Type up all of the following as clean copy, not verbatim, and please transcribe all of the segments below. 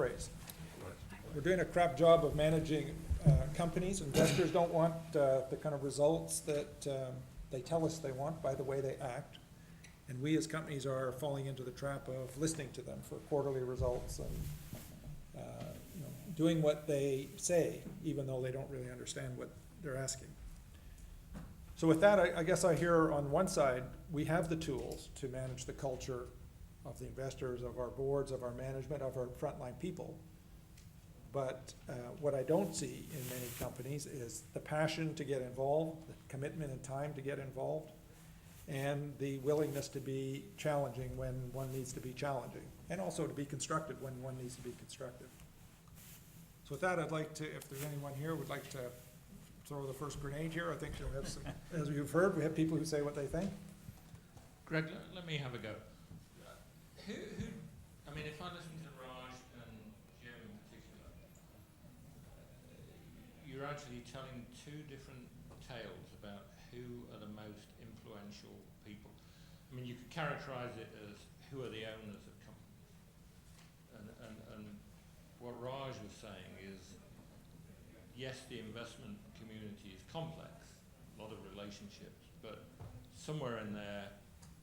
phrase. We're doing a crap job of managing companies. Investors don't want the kind of results that they tell us they want by the way they act. And we as companies are falling into the trap of listening to them for quarterly results and doing what they say, even though they don't really understand what they're asking. So with that, I guess I hear on one side, we have the tools to manage the culture of the investors, of our boards, of our management, of our frontline people. But what I don't see in many companies is the passion to get involved, the commitment and time to get involved, and the willingness to be challenging when one needs to be challenging, and also to be constructive when one needs to be constructive. So with that, I'd like to, if there's anyone here who would like to throw the first grenade here, I think you'll have some, as you've heard, we have people who say what they think. Greg, let me have a go. Who, I mean, if I listen to Raj and Jim in particular, you're actually telling two different tales about who are the most influential people. I mean, you could characterize it as who are the owners of companies. And what Raj was saying is, yes, the investment community is complex, a lot of relationships, but somewhere in there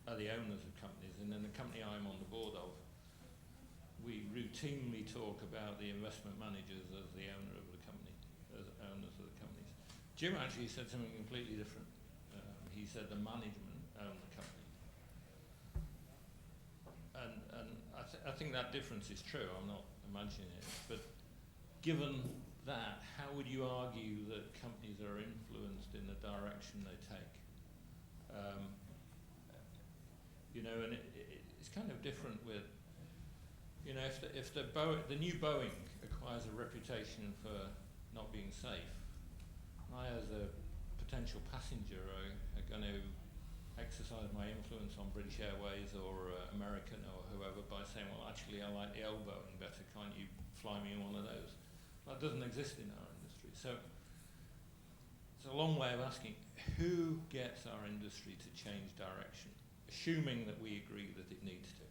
are the owners of companies. And in the company I'm on the board of, we routinely talk about the investment managers as the owner of the company, as owners of the companies. Jim actually said something completely different. He said the management own the company. And I think that difference is true. I'm not imagining it. But given that, how would you argue that companies are influenced in the direction they take? And it's kind of different with, if the new Boeing acquires a reputation for not being safe, I as a potential passenger are going to exercise my influence on British Airways or American or whoever by saying, well, actually, I like the old Boeing better. Can't you fly me in one of those? That doesn't exist in our industry. So it's a long way of asking, who gets our industry to change direction, assuming that we agree that it needs to?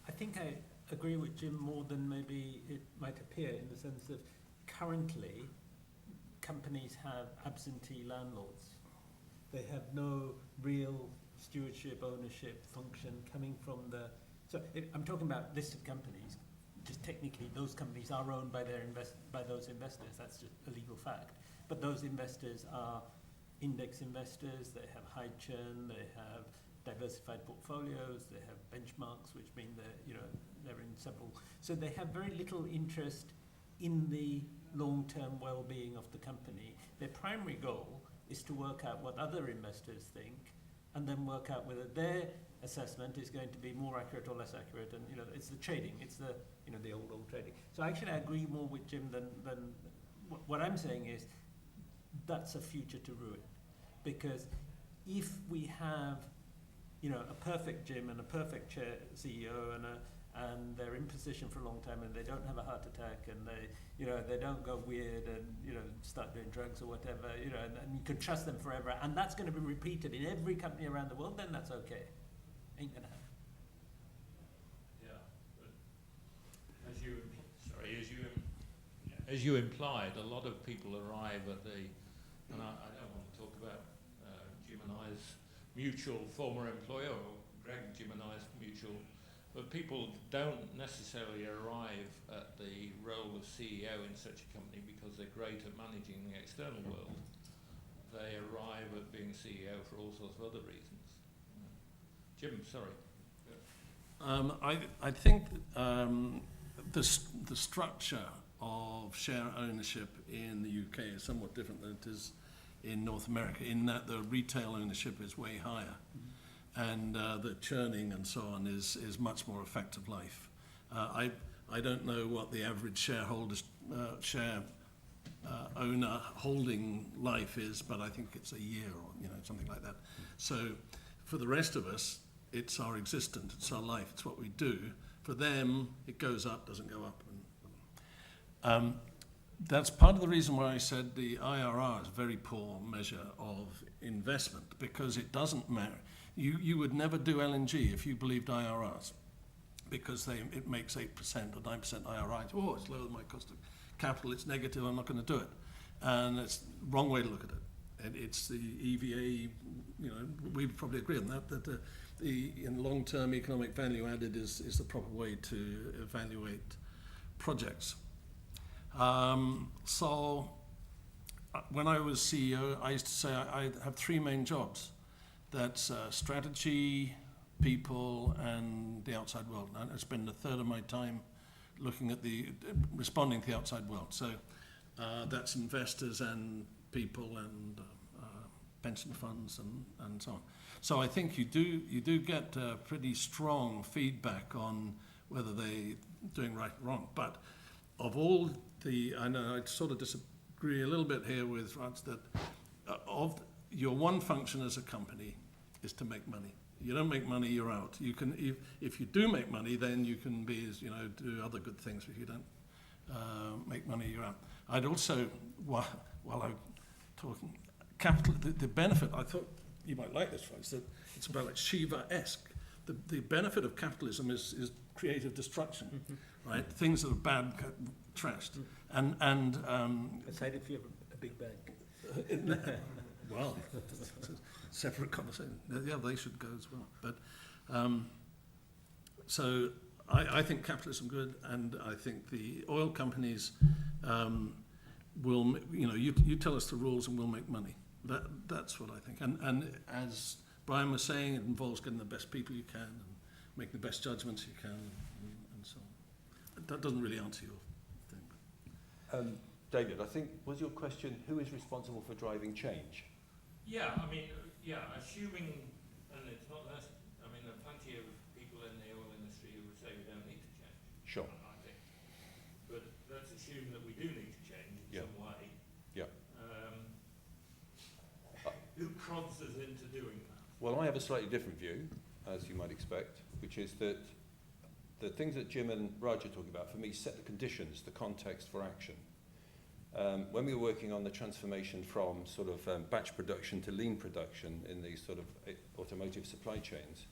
I think I agree with Jim more than maybe it might appear, in the sense that currently companies have absentee landlords. They have no real stewardship, ownership function coming from the... So I'm talking about listed companies. Just technically, those companies are owned by those investors. That's just a legal fact. But those investors are index investors. They have high churn. They have diversified portfolios. They have benchmarks, which mean they're in several. So they have very little interest in the long-term well-being of the company. Their primary goal is to work out what other investors think, and then work out whether their assessment is going to be more accurate or less accurate. And it's the trading. It's the the old trading. So actually, I agree more with Jim than what I'm saying is that's a future to ruin, because if we have a perfect Jim and a perfect CEO and they're in position for a long time and they don't have a heart attack and they don't go weird and start doing drugs or whatever, and you can trust them forever, and that's going to be repeated in every company around the world, then that's okay. Ain't gonna happen. Yeah, but as you implied, a lot of people arrive at and I don't want to talk about Jim and I's mutual former employer, or Greg, Jim and I's mutual, but people don't necessarily arrive at the role of CEO in such a company because they're great at managing the external world. They arrive at being CEO for all sorts of other reasons. Jim, sorry. I think the structure of share ownership in the UK is somewhat different than it is in North America, in that the retail ownership is way higher, and the churning and so on is much more a fact of life. I don't know what the average shareholder's share owner holding life is, but I think it's a year or something like that. So for the rest of us, it's our existence, it's our life, it's what we do. For them, it goes up, doesn't go up. That's part of the reason why I said the IRR is a very poor measure of investment, because it doesn't matter. You would never do LNG if you believed IRRs, because it makes 8% or 9% IRRs. Oh, it's lower than my cost of capital, it's negative, I'm not going to do it. And it's the wrong way to look at it. And it's the EVA, we probably agree on that the in long-term economic value added is the proper way to evaluate projects. So when I was CEO, I used to say I have three main jobs. That's strategy, people, and the outside world. And I spend a third of my time looking at responding to the outside world. So that's investors and people and pension funds and so on. So I think you do get pretty strong feedback on whether they're doing right or wrong. But of all I know I sort of disagree a little bit here with Raj that of your one function as a company is to make money. You don't make money, you're out. You can, if you do make money, then you can do other good things. If you don't make money, you're out. I'd also, while I'm talking, capital, the benefit, I thought you might like this, Raj, that it's about like Shiva-esque. The benefit of capitalism is creative destruction, right? Things that are bad get trashed. And aside if you have a big bank. well, it's a separate conversation. Yeah, they should go as well. But so I think capitalism good, and I think the oil companies will, you tell us the rules and we'll make money. That's what I think. And as Brian was saying, it involves getting the best people you can and making the best judgments you can and so on. That doesn't really answer your thing. David, I think, was your question, who is responsible for driving change? Yeah, assuming, and it's not that, there are plenty of people in the oil industry who would say we don't need to change. Sure. I think. But let's assume that we do need to change in some way. Yeah. Who prods us into doing that? Well, I have a slightly different view, as you might expect, which is that the things that Jim and Raj are talking about, for me, set the conditions, the context for action. When we were working on the transformation from sort of batch production to lean production in these sort of automotive supply chains,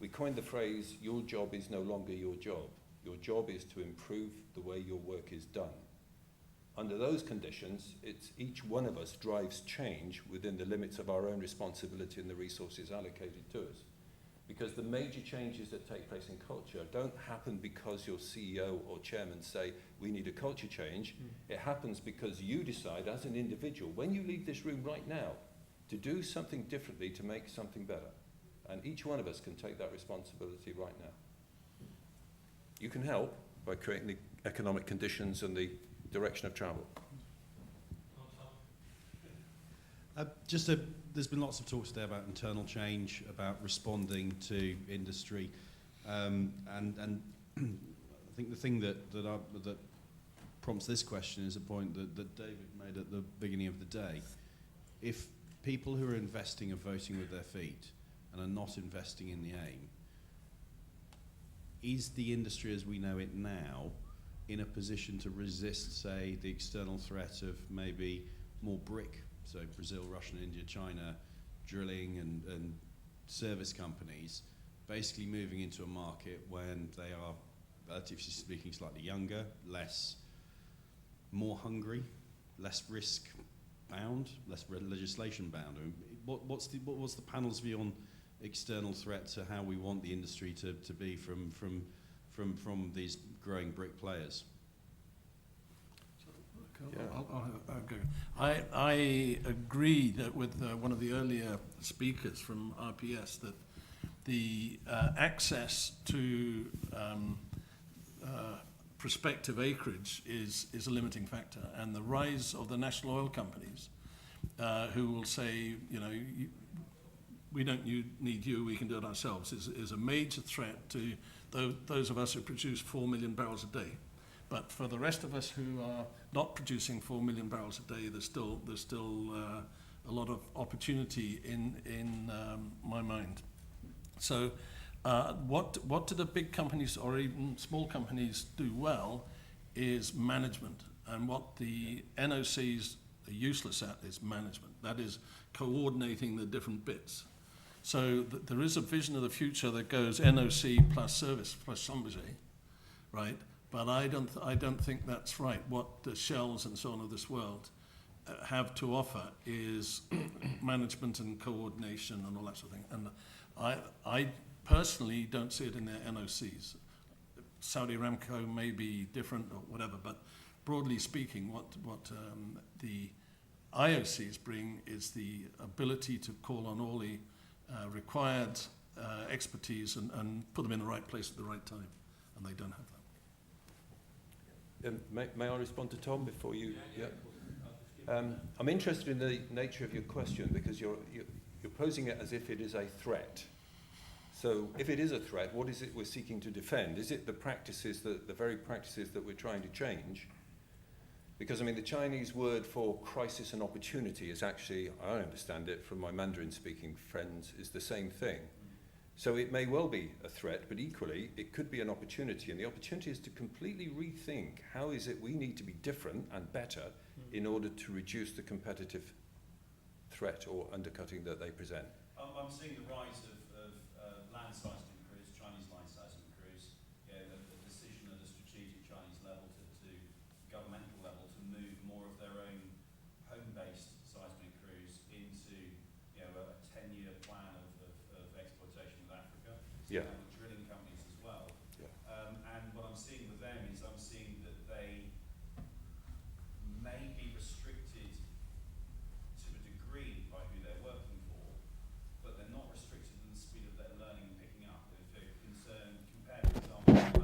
we coined the phrase, your job is no longer your job. Your job is to improve the way your work is done. Under those conditions, it's each one of us drives change within the limits of our own responsibility and the resources allocated to us. Because the major changes that take place in culture don't happen because your CEO or chairman say, we need a culture change. It happens because you decide as an individual, when you leave this room right now, to do something differently to make something better. And each one of us can take that responsibility right now. You can help by creating the economic conditions and the direction of travel. There's been lots of talk today about internal change, about responding to industry, and I think the thing that prompts this question is a point that David made at the beginning of the day. If people who are investing are voting with their feet and are not investing in the aim, is the industry as we know it now in a position to resist, say, the external threat of maybe more BRIC, so Brazil, Russia, India, China, drilling and service companies, basically moving into a market when they are, relatively speaking, slightly younger, more hungry, less risk bound, less legislation bound? I mean, what's the panel's view on external threat to how we want the industry to be from these growing BRIC players? Yeah. I'll go. I agree that with one of the earlier speakers from RPS that the access to prospective acreage is a limiting factor, and the rise of the national oil companies who will say, we don't need you, we can do it ourselves, is a major threat to those of us who produce 4 million barrels a day. But for the rest of us who are not producing 4 million barrels a day, there's still a lot of opportunity in my mind. So what do the big companies or even small companies do well is management. And what the NOCs are useless at is management. That is coordinating the different bits. So there is a vision of the future that goes NOC plus service plus somebody, right? But I don't think that's right. What the Shells and so on of this world have to offer is management and coordination and all that sort of thing. And I personally don't see it in their NOCs. Saudi Aramco may be different or whatever, but broadly speaking, what the IOCs bring is the ability to call on all the required expertise and put them in the right place at the right time, and they don't have that. May I respond to Tom before you? Yeah. I'm interested in the nature of your question because you're posing it as if it is a threat. So if it is a threat, what is it we're seeking to defend? Is it the practices, the very practices that we're trying to change? Because, I mean, the Chinese word for crisis and opportunity is actually, I understand it from my Mandarin-speaking friends, is the same thing. So it may well be a threat, but equally, it could be an opportunity. And the opportunity is to completely rethink how is it we need to be different and better in order to reduce the competitive threat or undercutting that they present. I'm seeing the rise of land seismic crews, Chinese land seismic crews, a decision at a strategic Chinese level to governmental level to move more of their own home-based seismic crews into a 10-year plan of exploitation of Africa. So Yeah. with drilling companies as well. Yeah. And what I'm seeing with them is I'm seeing that they may be restricted to a degree by who they're working for, but they're not restricted in the speed of their learning and picking up. And if they're concerned, compare, for example,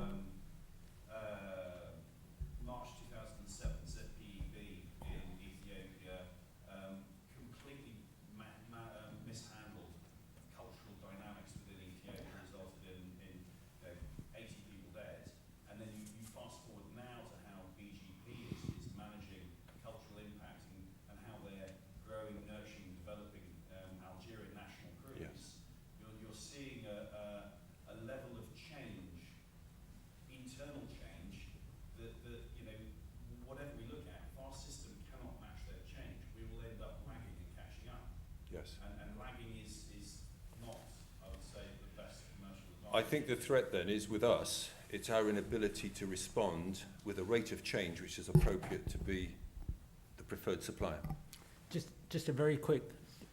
March 2007, ZPEB in Ethiopia completely mishandled cultural dynamics within Ethiopia, resulted in 80 people dead. And then you fast forward now to how BGP is managing cultural impact and how they're growing, nurturing, developing Algerian national crews. Yes. You're seeing a level of change, internal change, that whatever we look at, if our system cannot match their change, we will end up lagging and catching up. Yes. And lagging is not, I would say, the best commercial advantage. I think the threat then is with us, it's our inability to respond with a rate of change which is appropriate to be the preferred supplier. Just a very quick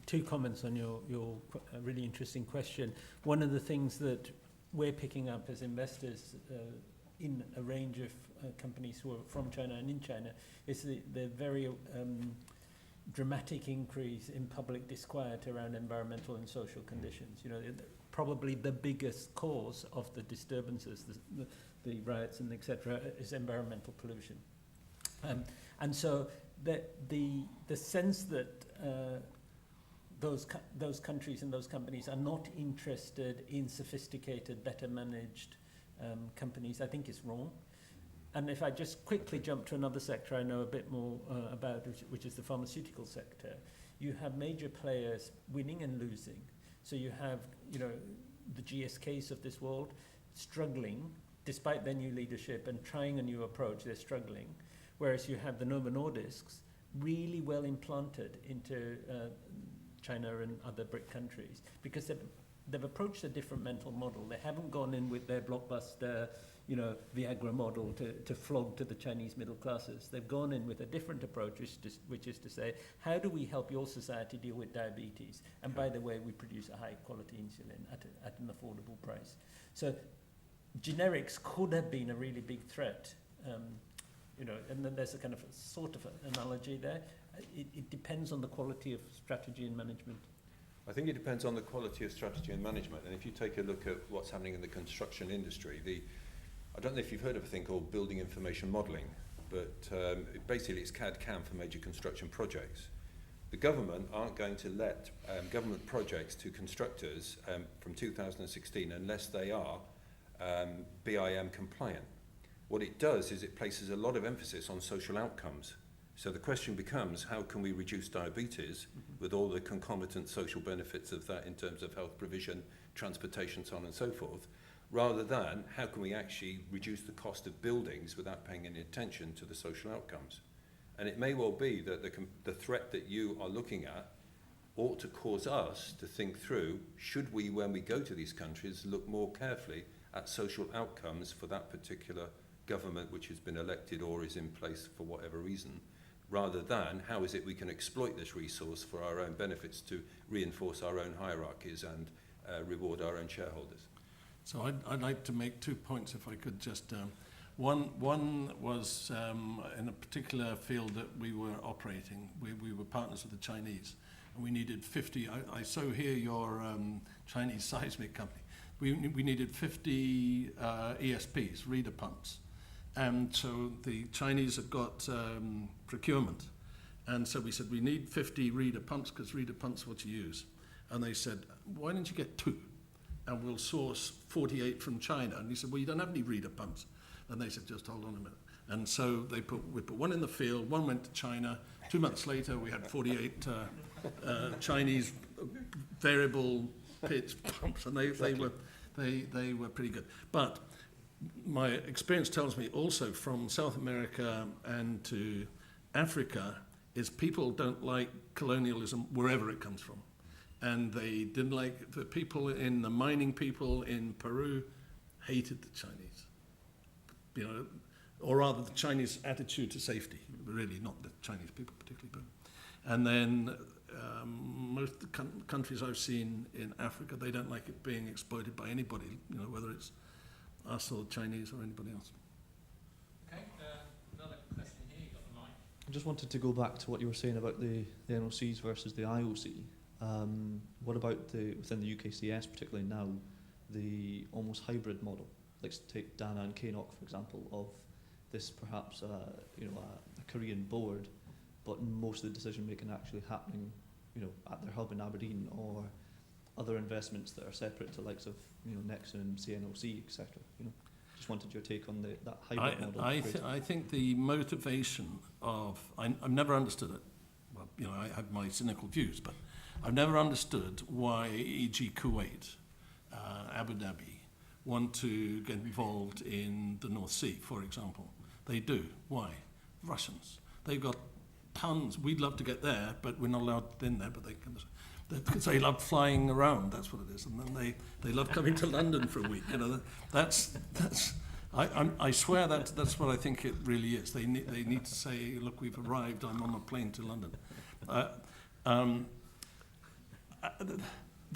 two comments on your really interesting question. One of the things that we're picking up as investors in a range of companies who are from China and in China is the very dramatic increase in public disquiet around environmental and social conditions. Probably the biggest cause of the disturbances, the riots and etc., is environmental pollution. And so the sense that those countries and those companies are not interested in sophisticated, better managed companies, I think is wrong. And if I just quickly jump to another sector I know a bit more about, which is the pharmaceutical sector, you have major players winning and losing. So you have, the GSKs of this world struggling, despite their new leadership and trying a new approach, they're struggling. Whereas you have the Novo Nordisks really well implanted into China and other BRIC countries because they've approached a different mental model. They haven't gone in with their blockbuster, Viagra model to flog to the Chinese middle classes. They've gone in with a different approach, which is to say, how do we help your society deal with diabetes? And by the way, we produce a high quality insulin at an affordable price. So generics could have been a really big threat. And then there's a kind of a sort of analogy there. It depends on the quality of strategy and management. I think it depends on the quality of strategy and management. And if you take a look at what's happening in the construction industry, I don't know if you've heard of a thing called building information modelling, but basically it's CAD/CAM for major construction projects. The government aren't going to let government projects to constructors from 2016 unless they are BIM compliant. What it does is it places a lot of emphasis on social outcomes. So the question becomes, how can we reduce diabetes with all the concomitant social benefits of that in terms of health provision, transportation, so on and so forth, rather than how can we actually reduce the cost of buildings without paying any attention to the social outcomes. And it may well be that the threat that you are looking at ought to cause us to think through, should we, when we go to these countries, look more carefully at social outcomes for that particular government which has been elected or is in place for whatever reason, rather than how is it we can exploit this resource for our own benefits to reinforce our own hierarchies and reward our own shareholders. So I'd like to make 2 points if I could just... One was in a particular field that we were operating. We were partners with the Chinese, and we needed 50. I so hear your Chinese seismic company. We needed 50 ESPs, reader pumps, and so the Chinese had got procurement, and so we said we need 50 reader pumps because reader pumps are what you use, and they said why don't you get 2, and we'll source 48 from China, and we said well you don't have any reader pumps. And they said, just hold on a minute. And so we put one in the field, one went to China. 2 months later, we had 48 Chinese variable pitch pumps, and they were pretty good. But my experience tells me also from South America and to Africa is people don't like colonialism wherever it comes from. And they didn't like the people in the mining people in Peru hated the Chinese. You know, or rather the Chinese attitude to safety, really not the Chinese people particularly. But, and then most of the countries I've seen in Africa, they don't like it being exploited by anybody, you know, whether it's us or the Chinese or anybody else. Okay, another question here, you got the mic. I just wanted to go back to what you were saying about the NOCs versus the IOC. What about within the UKCS, particularly now, the almost hybrid model? Let's take Dana and Kenock, for example, of this perhaps a Korean board, but most of the decision making actually happening, you know, at their hub in Aberdeen, or other investments that are separate to the likes of, you know, Nexon, CNOC, etc. You know, just wanted your take on that hybrid model. I think the motivation of I've never understood it. Well, you know, I have my cynical views, but I've never understood why, e.g., Kuwait, Abu Dhabi, want to get involved in the North Sea, for example. They do. Why? Russians. They've got tons. We'd love to get there, but we're not allowed in there, but because they love flying around, that's what it is. And then they love coming to London for a week. You know, I swear that's what I think it really is. They need to say, look, we've arrived, I'm on a plane to London.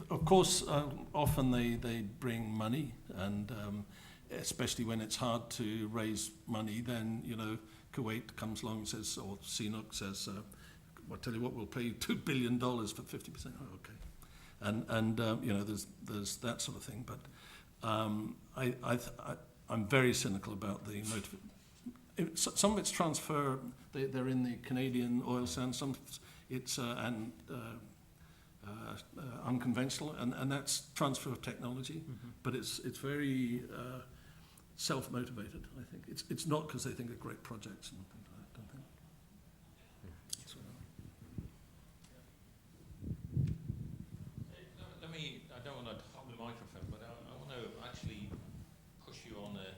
Of course, often they bring money, and especially when it's hard to raise money, then, you know, Kuwait comes along and says, or CNOC says, I'll tell you what, we'll pay you $2 billion for 50%. Oh, okay. And you know, there's that sort of thing. But I'm very cynical about the motive. Some of it's transfer. They're in the Canadian oil sands. Some it's unconventional, and that's transfer of technology, but it's very self-motivated. I think it's not because they think they're great projects and things like that. I don't think. I don't want to hold the microphone, but I want to actually push you on the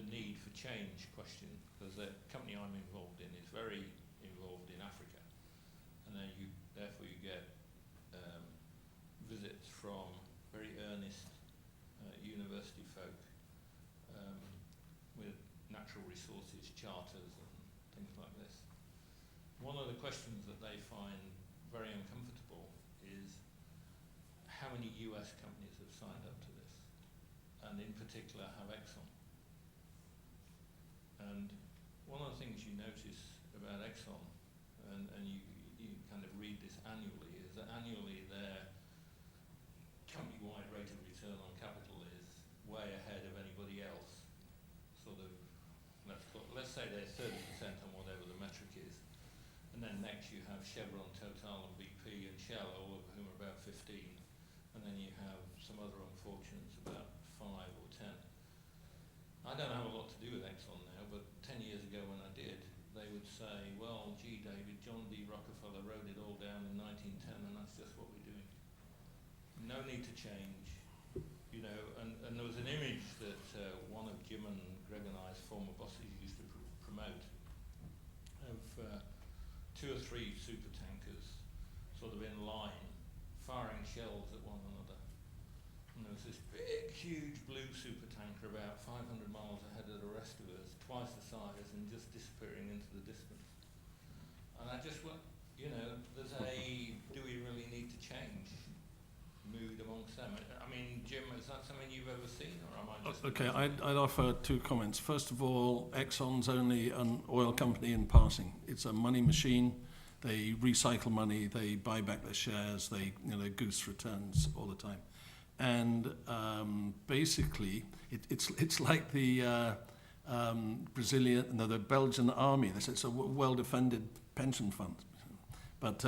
need for change question, because the company I'm involved in is very involved in Africa, and then therefore you get visits from very earnest university folk with natural resources charters and things like this. One of the questions that they find very uncomfortable is how many US companies have signed up to this, and in particular have Exxon. And one of the things you notice about Exxon, and you kind of read this annually, is that annually their company-wide rate of return on capital is way ahead of anybody else. Sort of, let's say they're 30% on whatever the metric is, and then next you have Chevron, Total, and BP, and Shell, all of whom are about 15, and then you have some other unfortunates about 5 or 10. I don't have a lot to do with Exxon now, but 10 years ago when I did, they would say, well, gee, David, John D. Rockefeller wrote it all down in 1910, and that's just what we're doing. No need to change, you know. And there was an image that one of Jim and Greg and I's former bosses used to promote of 2 or 3 super tankers sort of of in line, firing shells at one another. And there was this big, huge blue supertanker about 500 miles ahead of the rest of us, twice the size, and just disappearing into the distance. And I just went, you know, there's a, do we really need to change mood amongst them? I mean, Jim, is that something you've ever seen, or am I just... Okay, I'd offer 2 comments. First of all, Exxon's only an oil company in passing. It's a money machine. They recycle money, they buy back their shares, they goose returns all the time. And basically, it's like the Brazilian, the Belgian army. It's a well-defended pension fund. But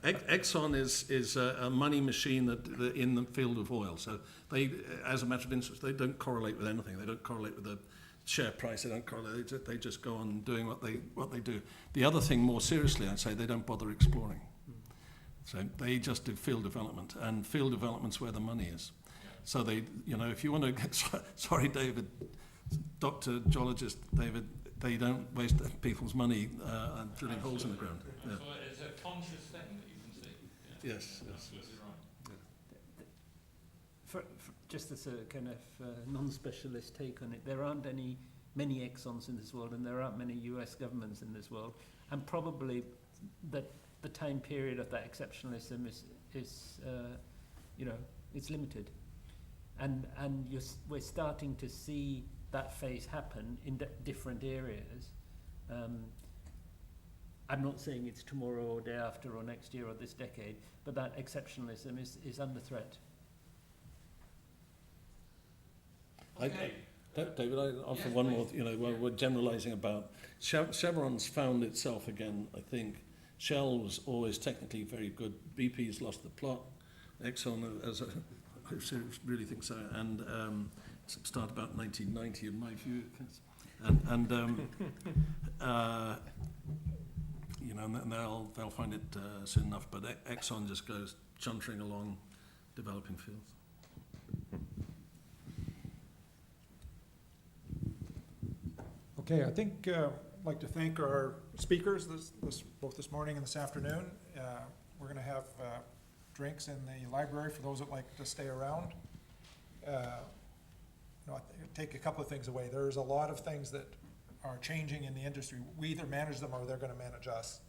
Exxon is a money machine that in the field of oil. So they, as a matter of interest, they don't correlate with anything. They don't correlate with the share price. They don't correlate. They just go on doing what they do. The other thing, more seriously, I'd say, they don't bother exploring. So they just do field development, and field development's where the money is. So they, if you want to get, sorry, David, Dr. Geologist David, they don't waste people's money drilling holes in the ground. Yeah. So it's a conscious thing that you can see. Yeah. Yes. Absolutely right. For just as a kind of non-specialist take on it, there aren't many Exxons in this world, and there aren't many US governments in this world, and probably the time period of that exceptionalism is it's limited, and we're starting to see that phase happen in different areas. I'm not saying it's tomorrow or day after or next year or this decade, but that exceptionalism is under threat. Okay. David, I offer Yes, one please. more. We're generalising about Chevron's found itself again. I think Shell was always technically very good. BP's lost the plot. Exxon, I really think so, and started about 1990 in my view. And they'll find it soon enough. But Exxon just goes chuntering along, developing fields. Okay, I think I'd like to thank our speakers both this morning and this afternoon. We're going to have drinks in the library for those that like to stay around. Take a couple of things away. There's a lot of things that are changing in the industry. We either manage them or they're going to manage us.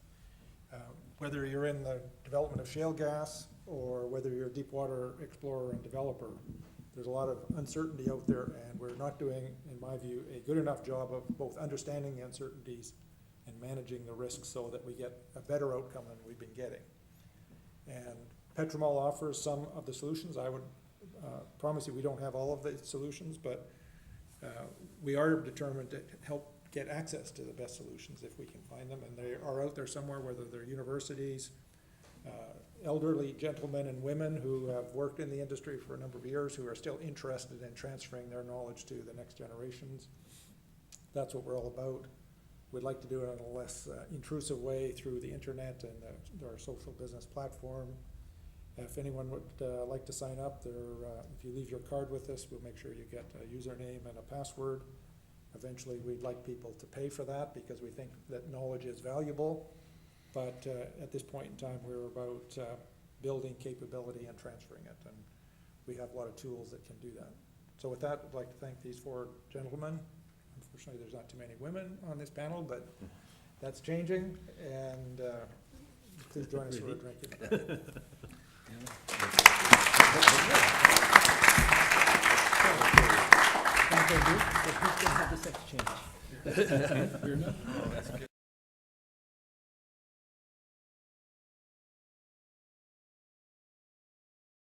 Whether you're in the development of shale gas or whether you're a deep water explorer and developer, there's a lot of uncertainty out there, and we're not doing, in my view, a good enough job of both understanding the uncertainties and managing the risks so that we get a better outcome than we've been getting. And Petromol offers some of the solutions. I would promise you we don't have all of the solutions, but we are determined to help get access to the best solutions if we can find them, and they are out there somewhere, whether they're universities, elderly gentlemen and women who have worked in the industry for a number of years who are still interested in transferring their knowledge to the next generations. That's what we're all about. We'd like to do it in a less intrusive way through the internet and our social business platform. If anyone would like to sign up, if you leave your card with us, we'll make sure you get a username and a password. Eventually, we'd like people to pay for that because we think that knowledge is valuable. But at this point in time, we're about building capability and transferring it. And we have a lot of tools that can do that. So with that, I'd like to thank these 4 gentlemen. Unfortunately, there's not too many women on this panel, but that's changing. And please join us for a drink. Have the sex change.